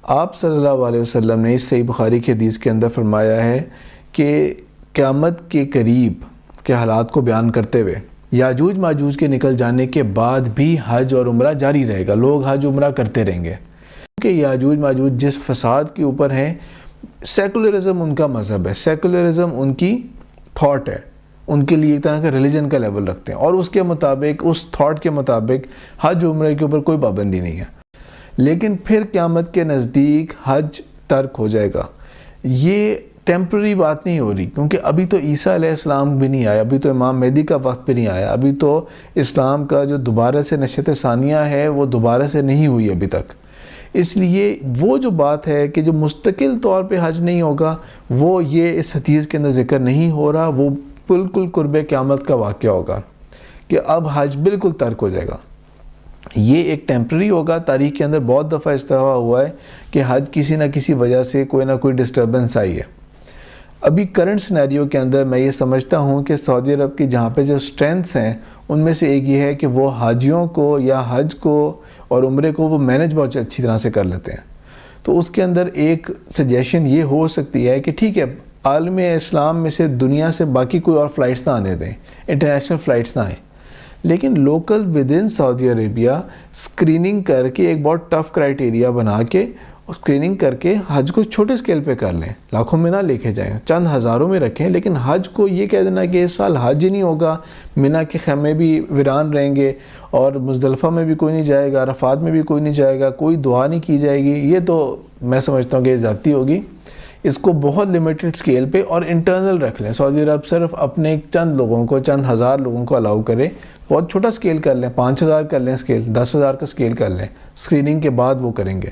آپ صلی اللہ علیہ وسلم نے اس صحیح بخاری کی حدیث کے اندر فرمایا ہے کہ قیامت کے قریب کے حالات کو بیان کرتے ہوئے یاجوج ماجوج کے نکل جانے کے بعد بھی حج اور عمرہ جاری رہے گا، لوگ حج عمرہ کرتے رہیں گے، کیونکہ یاجوج ماجوج جس فساد کے اوپر ہیں، سیکولرزم ان کا مذہب ہے، سیکولرزم ان کی تھاٹ ہے، ان کے لیے ایک طرح کا ریلیجن کا لیول رکھتے ہیں، اور اس کے مطابق، اس تھاٹ کے مطابق حج عمرے کے اوپر کوئی پابندی نہیں ہے۔ لیکن پھر قیامت کے نزدیک حج ترک ہو جائے گا۔ یہ ٹیمپرری بات نہیں ہو رہی، کیونکہ ابھی تو عیسیٰ علیہ السلام بھی نہیں آیا، ابھی تو امام مہدی کا وقت بھی نہیں آیا، ابھی تو اسلام کا جو دوبارہ سے نشأت ثانیہ ہے وہ دوبارہ سے نہیں ہوئی ابھی تک۔ اس لیے وہ جو بات ہے کہ جو مستقل طور پہ حج نہیں ہوگا، وہ یہ اس حدیث کے اندر ذکر نہیں ہو رہا، وہ بالکل قرب قیامت کا واقعہ ہوگا کہ اب حج بالکل ترک ہو جائے گا۔ یہ ایک ٹیمپرری ہوگا۔ تاریخ کے اندر بہت دفعہ اس طرح ہوا ہے کہ حج کسی نہ کسی وجہ سے کوئی نہ کوئی ڈسٹربنس آئی ہے۔ ابھی کرنٹ سینیریو کے اندر میں یہ سمجھتا ہوں کہ سعودی عرب کی جہاں پہ جو سٹرینتھس ہیں ان میں سے ایک یہ ہے کہ وہ حاجیوں کو یا حج کو اور عمرے کو وہ مینج بہت اچھی طرح سے کر لیتے ہیں۔ تو اس کے اندر ایک سجیشن یہ ہو سکتی ہے کہ ٹھیک ہے، عالم اسلام میں سے دنیا سے باقی کوئی اور فلائٹس نہ آنے دیں، انٹرنیشنل فلائٹس نہ آئیں، لیکن local with in Saudi Arabia screening کر کے ایک بہت ٹف کرائٹیریا بنا کے اسکریننگ کر کے حج کو چھوٹے سکیل پہ کر لیں، لاکھوں میں نہ لے کے جائیں، چند ہزاروں میں رکھیں، لیکن حج کو یہ کہہ دینا کہ اس سال حج ہی نہیں ہوگا، منی کے خیمے بھی ویران رہیں گے اور مزدلفہ میں بھی کوئی نہیں جائے گا، عرفات میں بھی کوئی نہیں جائے گا، کوئی دعا نہیں کی جائے گی، یہ تو میں سمجھتا ہوں کہ یہ زیادتی ہوگی۔ اس کو بہت لیمیٹڈ سکیل پہ اور انٹرنل رکھ لیں۔ سعودی عرب صرف اپنے چند لوگوں کو، چند ہزار لوگوں کو الاؤ کرے، بہت چھوٹا سکیل کر لیں، 5000 کر لیں سکیل، 10,000 کا سکیل کر لیں، اسکریننگ کے بعد وہ کریں گے۔